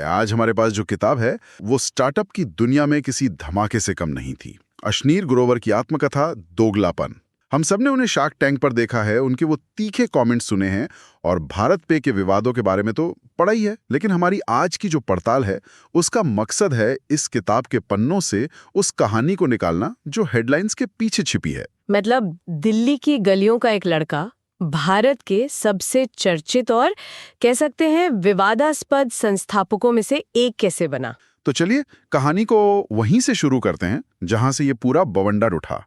आज हमारे पास जो किताब है वो स्टार्टअप की दुनिया में किसी धमाके से कम नहीं थी। अशनीर ग्रोवर की आत्मकथा दोगलापन। हम सबने उन्हें शार्क टैंक पर देखा है, उनके वो तीखे कमेंट्स सुने हैं और भारत पे के विवादों के बारे में तो पढ़ा ही है। लेकिन हमारी आज की जो पड़ताल है उसका मकसद है इस किताब के पन्नों से उस कहानी को निकालना जो हेडलाइंस के पीछे छिपी है। मतलब दिल्ली की गलियों का एक लड़का भारत के सबसे चर्चित और कह सकते हैं विवादास्पद संस्थापकों में से एक कैसे बना। तो चलिए कहानी को वहीं से शुरू करते हैं जहां से ये पूरा बवंडर उठा।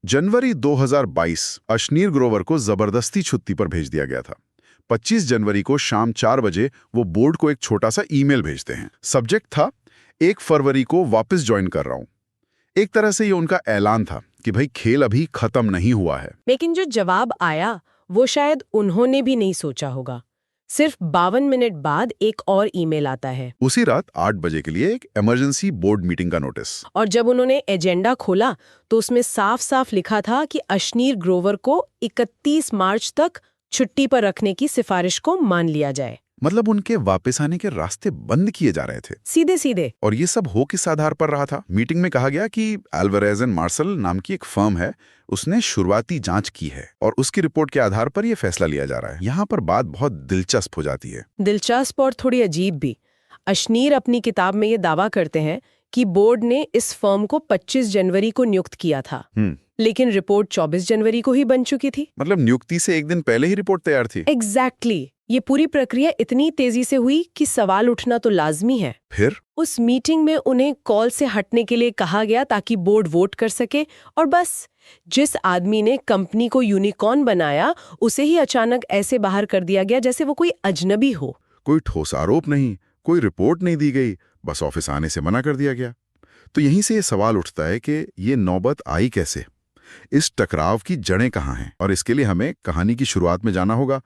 जनवरी 2022 अशनीर ग्रोवर को जबरदस्ती छुट्टी पर भेज दिया गया था। 25 जनवरी को शाम 4 बजे वो बोर्ड को एक छोटा सा ईमेल भेजते हैं। सब्जेक्ट था 1 फरवरी को वापस ज्वाइन कर रहा हूं। एक तरह से ये उनका ऐलान था कि भाई खेल अभी खत्म नहीं हुआ है। लेकिन जो जवाब आया वो शायद उन्होंने भी नहीं सोचा होगा। सिर्फ 52 मिनट बाद एक और ईमेल आता है। उसी रात 8 बजे के लिए एक इमरजेंसी बोर्ड मीटिंग का नोटिस। और जब उन्होंने एजेंडा खोला तो उसमें साफ साफ लिखा था कि अशनीर ग्रोवर को 31 मार्च तक छुट्टी पर रखने की सिफारिश को मान लिया जाए। मतलब उनके वापस आने के रास्ते बंद किए जा रहे थे, सीधे सीधे। और ये सब हो किस आधार पर रहा था? मीटिंग में कहा गया कि अल्वारेज एंड मार्शल नाम की एक फर्म है, उसने शुरुआती जांच की है और उसकी रिपोर्ट के आधार पर यह फैसला लिया जा रहा है। यहाँ पर बात बहुत दिलचस्प हो जाती है। दिलचस्प और थोड़ी अजीब भी। अशनीर अपनी किताब में ये दावा करते हैं कि बोर्ड ने इस फर्म को 25 जनवरी को नियुक्त किया था, लेकिन रिपोर्ट 24 जनवरी को ही बन चुकी थी। मतलब नियुक्ति से एक दिन पहले ही रिपोर्ट तैयार थी। एग्जैक्टली। ये पूरी प्रक्रिया इतनी तेजी से हुई कि सवाल उठना तो लाजमी है। फिर उस मीटिंग में उन्हें कॉल से हटने के लिए कहा गया ताकि बोर्ड वोट कर सके, और बस जिस आदमी ने कंपनी को यूनिकॉर्न बनाया उसे ही अचानक ऐसे बाहर कर दिया गया जैसे वो कोई अजनबी हो। कोई ठोस आरोप नहीं, कोई रिपोर्ट नहीं दी गई, बस ऑफिस आने से मना कर दिया गया। तो यहीं से ये सवाल उठता है कि ये नौबत आई कैसे, इस टकराव की जड़ें कहाँ हैं? और इसके लिए हमें कहानी की शुरुआत में जाना होगा,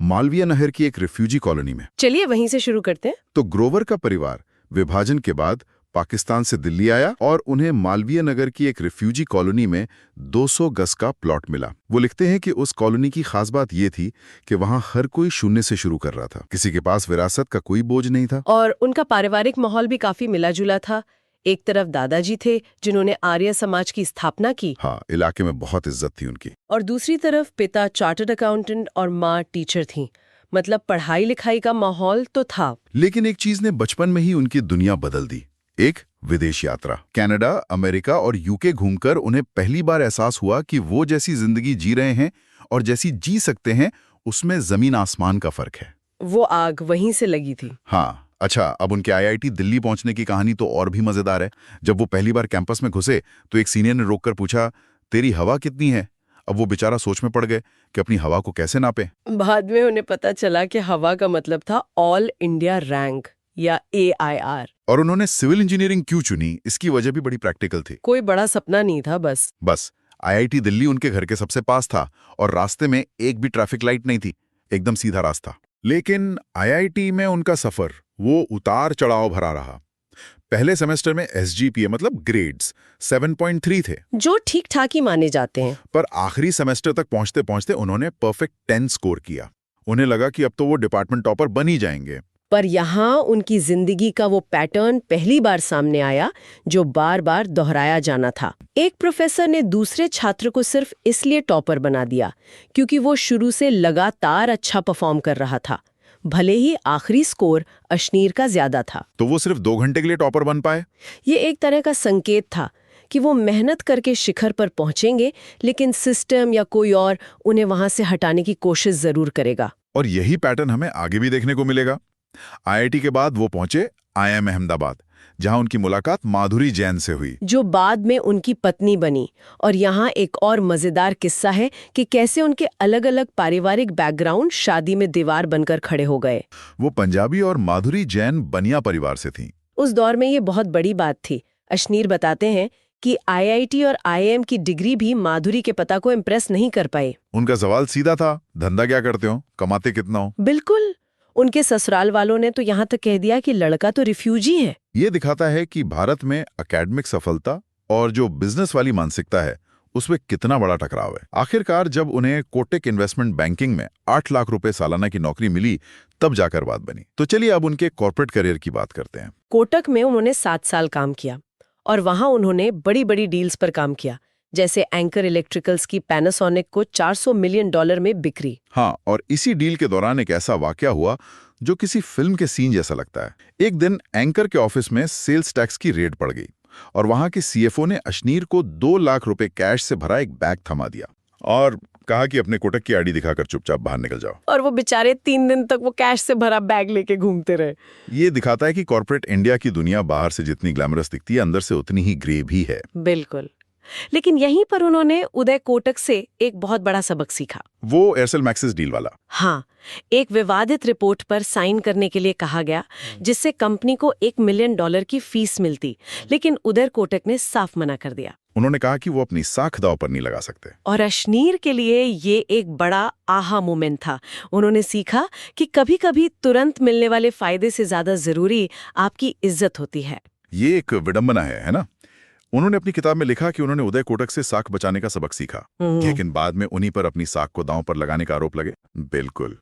मालवीय नहर की एक रिफ्यूजी कॉलोनी में। चलिए वहीं से शुरू करते हैं। तो ग्रोवर का परिवार विभाजन के बाद पाकिस्तान से दिल्ली आया और उन्हें मालवीय नगर की एक रिफ्यूजी कॉलोनी में 200 गज का प्लॉट मिला। वो लिखते हैं कि उस कॉलोनी की खास बात ये थी कि वहां हर कोई शून्य से शुरू कर रहा था, किसी के पास विरासत का कोई बोझ नहीं था। और उनका पारिवारिक माहौल भी काफी मिला जुला था। एक तरफ दादाजी थे जिन्होंने आर्य समाज की स्थापना की। हाँ, इलाके में बहुत इज्जत थी उनकी। और दूसरी तरफ पिता चार्टर्ड अकाउंटेंट और माँ टीचर थीं। मतलब पढ़ाई लिखाई का माहौल तो था। लेकिन एक चीज ने बचपन में ही उनकी दुनिया बदल दी, एक विदेश यात्रा। कनाडा, अमेरिका और यूके घूमकर उन्हें पहली बार एहसास हुआ कि वो जैसी जिंदगी जी रहे हैं और जैसी जी सकते हैं उसमें जमीन आसमान का फर्क है। वो आग वहीं से लगी थी। हाँ। अच्छा, अब उनके आईआईटी दिल्ली पहुंचने की कहानी तो और भी मजेदार है। जब वो पहली बार कैंपस में घुसे तो एक सीनियर ने रोककर पूछा, तेरी हवा कितनी है? अब वो बेचारा सोच में पड़ गए कि अपनी हवा को कैसे नापे। बाद में उन्हें पता चला कि हवा का मतलब था ऑल इंडिया रैंक या AIR। और उन्होंने सिविल इंजीनियरिंग क्यों चुनी, इसकी वजह भी बड़ी प्रैक्टिकल थी। कोई बड़ा सपना नहीं था, बस आईआईटी दिल्ली उनके घर के सबसे पास था और रास्ते में एक भी ट्रैफिक लाइट नहीं थी, एकदम सीधा रास्ता। लेकिन आईआईटी में उनका सफर वो उतार चढ़ाव भरा रहा। पहले सेमेस्टर में SGPA मतलब ग्रेड्स 7.3 थे, जो ठीक ठाक ही माने जाते हैं। पर आखिरी सेमेस्टर तक पहुंचते पहुंचते उन्होंने परफेक्ट 10 स्कोर किया। उन्हें लगा कि अब तो वो डिपार्टमेंट टॉपर बन ही जाएंगे। पर यहाँ उनकी जिंदगी का वो पैटर्न पहली बार सामने आया जो बार बार दोहराया जाना था। एक प्रोफेसर ने दूसरे छात्र को सिर्फ इसलिए टॉपर बना दिया क्योंकि वो शुरू से लगातार अच्छा परफॉर्म कर रहा था, भले ही आखिरी स्कोर अशनीर का ज्यादा था। तो वो सिर्फ 2 घंटे के लिए टॉपर बन पाए। ये एक तरह का संकेत था कि वो मेहनत करके शिखर पर पहुंचेंगे, लेकिन सिस्टम या कोई और उन्हें वहां से हटाने की कोशिश जरूर करेगा। और यही पैटर्न हमें आगे भी देखने को मिलेगा। आईआईटी के बाद वो पहुंचे IIM अहमदाबाद, जहां उनकी मुलाकात माधुरी जैन से हुई, जो बाद में उनकी पत्नी बनी। और यहाँ एक और मजेदार किस्सा है कि कैसे उनके अलग अलग पारिवारिक बैकग्राउंड शादी में दीवार बनकर खड़े हो गए। वो पंजाबी और माधुरी जैन बनिया परिवार से थीं। उस दौर में ये बहुत बड़ी बात थी। अशनीर बताते हैं कि IIT और IIM की डिग्री भी माधुरी के पिता को इम्प्रेस नहीं कर पाए। उनका सवाल सीधा था, धंधा क्या करते हो, कमाते कितना हो? बिल्कुल। उनके ससुराल वालों ने तो यहाँ तक कह दिया कि लड़का तो रिफ्यूजी है। ये दिखाता है कि भारत में एकेडमिक सफलता और जो बिजनेस वाली मानसिकता है उसमें कितना बड़ा टकराव है। आखिरकार जब उन्हें कोटक इन्वेस्टमेंट बैंकिंग में 8 लाख रुपए सालाना की नौकरी मिली, तब जाकर बात बनी। तो चलिए अब उनके कॉर्पोरेट करियर की बात करते हैं। कोटक में उन्होंने 7 साल काम किया और वहां उन्होंने बड़ी बड़ी डील्स पर काम किया, जैसे एंकर इलेक्ट्रिकल्स की पैनासोनिक को $400 मिलियन में बिक्री। हाँ, और इसी डील के दौरान एक ऐसा वाकया हुआ जो किसी फिल्म के सीन जैसा लगता है। एक दिन एंकर के ऑफिस में सेल्स टैक्स की रेड पड़ गई और वहां के सीएफओ ने अशनीर को 2 लाख रुपए कैश से भरा एक बैग थमा दिया और कहा कि अपने कोटक की आईडी दिखाकर चुपचाप बाहर निकल जाओ। और वो बेचारे 3 दिन तक वो कैश से भरा बैग लेके घूमते रहे। ये दिखाता है कि कॉर्पोरेट इंडिया की दुनिया बाहर से जितनी ग्लैमरस दिखती है, अंदर से उतनी ही ग्रे भी है। बिल्कुल। लेकिन यहीं पर उन्होंने उदय कोटक से एक बहुत बड़ा सबक सीखा। वो एयरसेल मैक्सिस डील वाला। हाँ, एक विवादित रिपोर्ट पर साइन करने के लिए कहा गया, जिससे कंपनी को $1 मिलियन की फीस मिलती, लेकिन उदय कोटक ने साफ मना कर दिया। उन्होंने कहा कि वो अपनी साख दांव पर नहीं लगा सकते। और अशनीर के लिए ये एक बड़ा आहा मोमेंट था। उन्होंने सीखा कि कभी-कभी तुरंत मिलने वाले फायदे से ज्यादा जरूरी आपकी इज्जत होती है। ये एक विडंबना है ना? उन्होंने अपनी किताब में लिखा कि उन्होंने उदय कोटक से साख बचाने का सबक सीखा, लेकिन बाद में उन्हीं पर अपनी साख को दांव पर लगाने का आरोप लगे। बिल्कुल,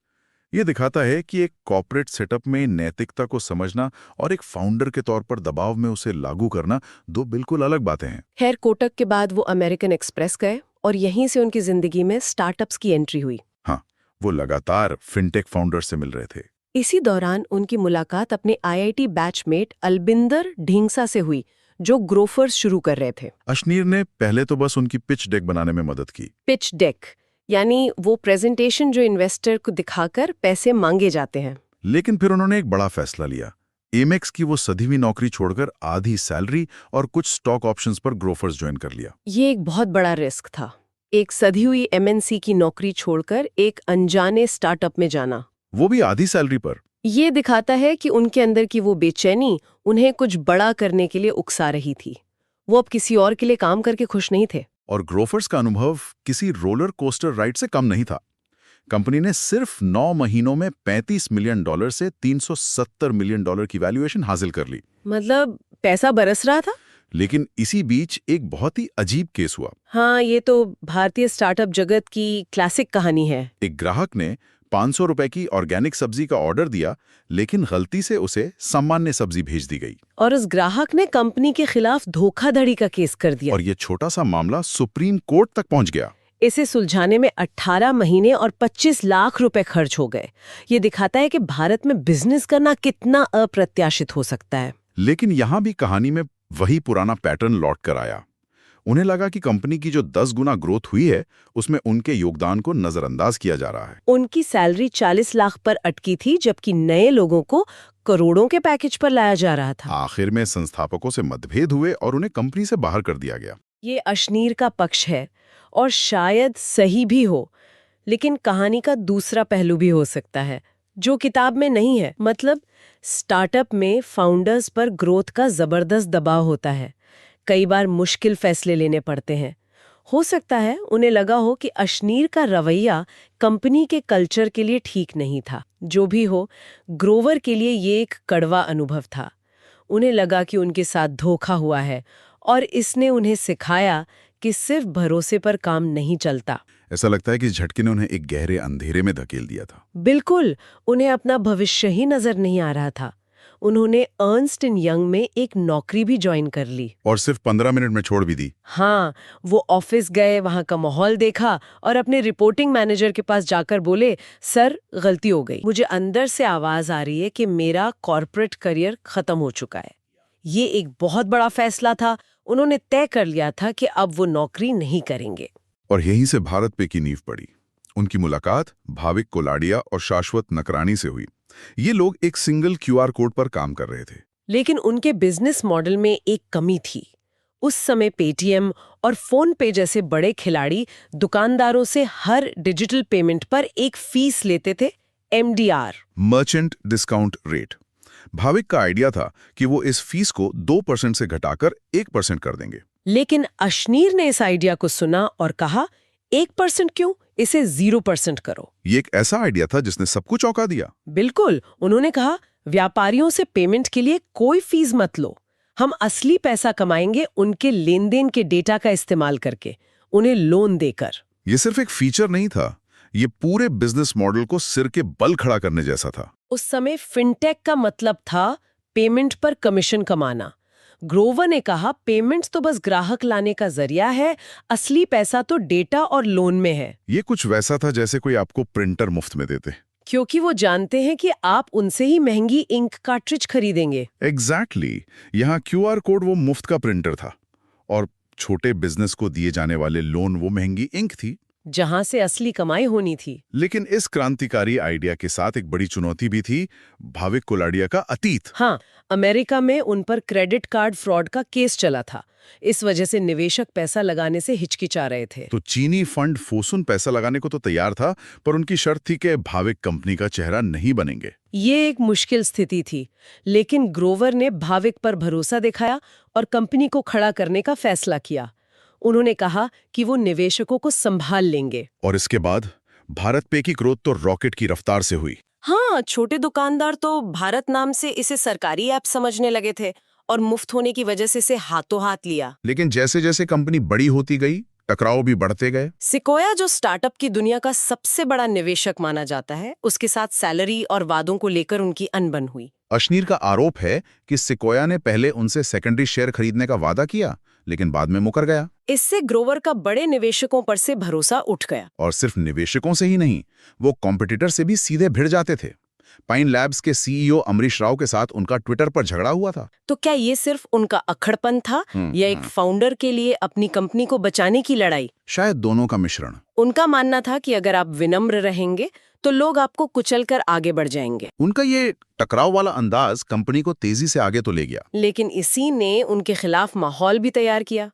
ये दिखाता है कि एक कॉर्पोरेट सेटअप में नैतिकता को समझना और एक फाउंडर के तौर पर दबाव में उसे लागू करना दो बिल्कुल अलग बातें हैं। खैर, कोटक के बाद वो अमेरिकन एक्सप्रेस गए और यहीं से उनकी जिंदगी में स्टार्टअप्स की एंट्री हुई। हाँ, वो लगातार फिनटेक फाउंडर से मिल रहे थे। इसी दौरान उनकी मुलाकात अपने IIT बैचमेट अलबिंदर ढींगसा से हुई, जो ग्रोफर्स शुरू कर रहे थे। अशनीर ने पहले तो बस उनकी पिच डेक बनाने में मदद की। पिच डेक यानी वो प्रेजेंटेशन जो इन्वेस्टर को दिखाकर पैसे मांगे जाते हैं। लेकिन फिर उन्होंने एक बड़ा फैसला लिया। एमेक्स की वो सधी हुई नौकरी छोड़कर आधी सैलरी और कुछ स्टॉक ऑप्शंस पर ग्रोफर्स ज्वाइन कर लिया। ये एक बहुत बड़ा रिस्क था, एक सधी हुई MNC की नौकरी छोड़कर एक अनजाने स्टार्टअप में जाना, वो भी आधी सैलरी पर। ये दिखाता है कि उनके अंदर की वो बेचैनी उन्हें कुछ बड़ा करने के लिए उकसा रही थी। वो अब किसी और के लिए काम करके खुश नहीं थे। और ग्रोफर्स का अनुभव किसी रोलर कोस्टर राइड से कम नहीं था। कंपनी ने सिर्फ 9 महीनों में $35 मिलियन से $370 मिलियन की वैल्यूएशन हासिल कर ली। मतलब पैसा बरस रहा था। लेकिन इसी बीच एक बहुत ही अजीब केस हुआ। हाँ, ये तो भारतीय स्टार्टअप जगत की क्लासिक कहानी है। एक ग्राहक ने 500 रुपए की ऑर्गेनिक सब्जी का ऑर्डर दिया, लेकिन गलती से उसे सामान्य सब्जी भेज दी गई और उस ग्राहक ने कंपनी के खिलाफ धोखाधड़ी का केस कर दिया। और ये छोटा सा मामला सुप्रीम कोर्ट तक पहुंच गया। इसे सुलझाने में 18 महीने और 25 लाख रुपए खर्च हो गए। ये दिखाता है कि भारत में बिजनेस करना कितना अप्रत्याशित हो सकता है। लेकिन यहां भी कहानी में वही पुराना पैटर्न लौट कर आया। उन्हें लगा कि कंपनी की जो 10 गुना ग्रोथ हुई है, उसमें उनके योगदान को नजरअंदाज किया जा रहा है। उनकी सैलरी 40 लाख पर अटकी थी, जबकि नए लोगों को करोड़ों के पैकेज पर लाया जा रहा था। आखिर में संस्थापकों से मतभेद हुए और उन्हें कंपनी से बाहर कर दिया गया। ये अशनीर का पक्ष है और शायद सही भी हो, लेकिन कहानी का दूसरा पहलू भी हो सकता है जो किताब में नहीं है। मतलब स्टार्टअप में फाउंडर्स पर ग्रोथ का जबरदस्त दबाव होता है, कई बार मुश्किल फैसले लेने पड़ते हैं। हो सकता है उन्हें लगा हो कि अशनीर का रवैया कंपनी के कल्चर के लिए ठीक नहीं था। जो भी हो, ग्रोवर के लिए ये एक कड़वा अनुभव था। उन्हें लगा कि उनके साथ धोखा हुआ है और इसने उन्हें सिखाया कि सिर्फ भरोसे पर काम नहीं चलता। ऐसा लगता है कि इस झटके ने उन्हें एक गहरे अंधेरे में धकेल दिया था। बिल्कुल, उन्हें अपना भविष्य ही नजर नहीं आ रहा था। उन्होंने अर्नस्ट एंड यंग में एक नौकरी भी ज्वाइन कर ली और सिर्फ 15 मिनट में छोड़ भी दी। हाँ, वो ऑफिस गए, वहां का माहौल देखा और अपने रिपोर्टिंग मैनेजर के पास जाकर बोले, सर गलती हो गई, मुझे अंदर से आवाज आ रही है कि मेरा कॉर्पोरेट करियर खत्म हो चुका है। ये एक बहुत बड़ा फैसला था। उन्होंने तय कर लिया था कि अब वो नौकरी नहीं करेंगे। और यहीं से भारत पे की नींव पड़ी। उनकी मुलाकात भाविक कोलाडिया और शाश्वत नकरानी से हुई। ये लोग एक सिंगल QR कोड पर काम कर रहे थे, लेकिन उनके बिजनेस मॉडल में एक कमी थी। उस समय पेटीएम और फोन पे जैसे बड़े खिलाड़ी दुकानदारों से हर डिजिटल पेमेंट पर एक फीस लेते थे, MDR, merchant discount rate. Bhavik का आइडिया था कि वो इस फीस को 2% से घटाकर 1% कर देंगे। लेकिन अशनीर ने इस आइडिया को सुना और कहा, 1% क्यों, इसे 0% करो। ये एक ऐसा आइडिया था जिसने सबको चौंका दिया। बिल्कुल, उन्होंने कहा, व्यापारियों से पेमेंट के लिए कोई फीस मत लो, हम असली पैसा कमाएंगे उनके लेन देन के डेटा का इस्तेमाल करके, उन्हें लोन देकर। ये सिर्फ एक फीचर नहीं था, ये पूरे बिजनेस मॉडल को सिर के बल खड़ा करने जैसा था। उस समय फिनटेक का मतलब था पेमेंट पर कमीशन कमाना। ग्रोवर ने कहा पेमेंट्स तो बस ग्राहक लाने का जरिया है, असली पैसा तो डेटा और लोन में है। ये कुछ वैसा था जैसे कोई आपको प्रिंटर मुफ्त में देते। क्योंकि वो जानते हैं कि आप उनसे ही महंगी इंक कार्ट्रिज खरीदेंगे। एग्जैक्टली। यहाँ क्यूआर कोड वो मुफ्त का प्रिंटर था और छोटे बिजनेस को दिए जाने वाले लोन वो महंगी इंक थी, जहां से असली कमाई होनी थी। लेकिन इस क्रांतिकारी आइडिया के साथ एक बड़ी चुनौती भी थी, भाविक कोलाडिया का अतीत। हाँ, अमेरिका में उन पर क्रेडिट कार्ड फ्रॉड का केस चला था। इस वजह से निवेशक पैसा लगाने से हिचकिचा रहे थे। तो चीनी फंड फोसुन पैसा लगाने को तो तैयार था, पर उनकी शर्त थी कि भाविक कंपनी का चेहरा नहीं बनेंगे। ये एक मुश्किल स्थिति थी, लेकिन ग्रोवर ने भाविक पर भरोसा दिखाया और कंपनी को खड़ा करने का फैसला किया। उन्होंने कहा कि वो निवेशकों को संभाल लेंगे। और इसके बाद भारत पे की ग्रोथ तो रॉकेट की रफ्तार से हुई। हाँ, छोटे दुकानदार तो भारत नाम से इसे सरकारी ऐप समझने लगे थे और मुफ्त होने की वजह से इसे हाथों हाथ लिया। लेकिन जैसे जैसे कंपनी बड़ी होती गई, टकराव भी बढ़ते गए। सिकोया, जो स्टार्टअप की दुनिया का सबसे बड़ा निवेशक माना जाता है, उसके साथ सैलरी और वादों को लेकर उनकी अनबन हुई। अशनीर का आरोप है कि सिकोया ने पहले उनसे सेकेंडरी शेयर खरीदने का वादा किया, लेकिन बाद में मुकर गया। इससे ग्रोवर का बड़े निवेशकों पर से भरोसा उठ गया। और सिर्फ निवेशकों से ही नहीं, वो कॉम्पिटिटर से भी सीधे भिड़ जाते थे। पाइन लैब्स के सीईओ अमरीश राव के साथ उनका ट्विटर पर झगड़ा हुआ था। तो क्या ये सिर्फ उनका अक्खड़पन था या एक फाउंडर के लिए अपनी कंपनी को बचाने की लड़ाई? शायद दोनों का मिश्रण। उनका मानना था कि अगर आप विनम्र रहेंगे तो लोग आपको कुचलकर आगे बढ़ जाएंगे। उनका ये टकराव वाला अंदाज कंपनी को तेजी से आगे तो ले गया, लेकिन इसी ने उनके खिलाफ माहौल भी तैयार किया।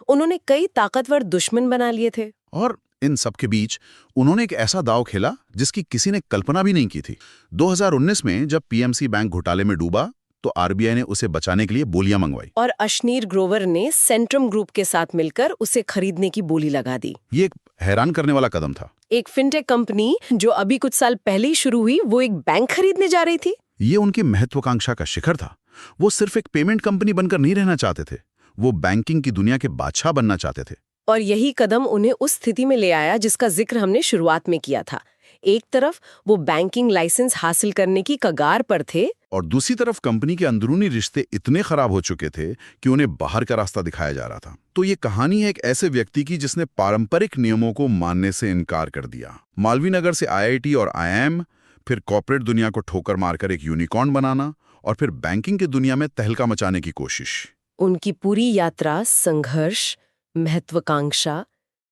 उन्होंने कई ताकतवर दुश्मन बना लिए थे। और इन सब के बीच उन्होंने एक ऐसा दांव खेला जिसकी किसी ने कल्पना भी नहीं की थी। 2019 में जब पीएमसी बैंक घोटाले में डूबा, तो आरबीआई ने उसे बचाने के लिए बोलियां मंगवाई। और अशनीर ग्रोवर ने सेंट्रम ग्रुप के साथ मिलकर उसे खरीदने की बोली लगा दी। ये एक हैरान करने वाला कदम था। एक फिनटेक कंपनी जो अभी कुछ साल पहले ही शुरू हुई, वो एक बैंक खरीदने जा रही थी। ये उनकी महत्वाकांक्षा का शिखर था। वो सिर्फ एक पेमेंट कंपनी बनकर नहीं रहना चाहते थे, वो बैंकिंग की दुनिया के बादशाह बनना चाहते थे। और यही कदम उन्हें उस स्थिति में ले आया जिसका जिक्र हमने शुरुआत में किया था। एक तरफ वो बैंकिंग लाइसेंस हासिल करने की कगार पर थे, और दूसरी तरफ कंपनी के अंदरूनी रिश्ते इतने खराब हो चुके थे कि उन्हें बाहर का रास्ता दिखाया जा रहा था। तो ये कहानी है एक ऐसे व्यक्ति की जिसने पारंपरिक नियमों को मानने से इनकार कर दिया। मालवीय नगर से आईआईटी और आईआईएम, फिर कॉर्पोरेट दुनिया को ठोकर मारकर एक यूनिकॉर्न बनाना, और फिर बैंकिंग की दुनिया में तहलका मचाने की कोशिश। उनकी पूरी यात्रा संघर्ष, महत्वाकांक्षा,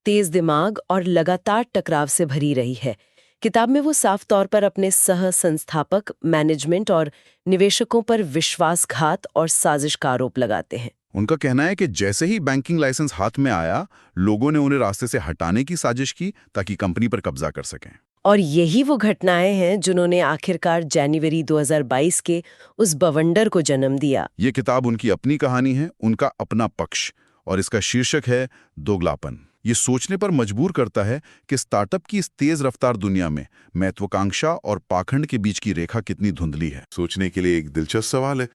तेज दिमाग और लगातार टकराव से भरी रही है। किताब में वो साफ तौर पर अपने सह संस्थापक, मैनेजमेंट और निवेशकों पर विश्वासघात और साजिश का आरोप लगाते हैं। उनका कहना है कि जैसे ही बैंकिंग लाइसेंस हाथ में आया, लोगों ने उन्हें रास्ते से हटाने की साजिश की ताकि कंपनी पर कब्जा कर सकें। और यही वो घटनाएं हैं जिन्होंने आखिरकार जनवरी 2022 के उस बवंडर को जन्म दिया। ये किताब उनकी अपनी कहानी है, उनका अपना पक्ष, और इसका शीर्षक है दोगलापन। ये सोचने पर मजबूर करता है कि स्टार्टअप की इस तेज रफ्तार दुनिया में महत्वाकांक्षा और पाखंड के बीच की रेखा कितनी धुंधली है। सोचने के लिए एक दिलचस्प सवाल है।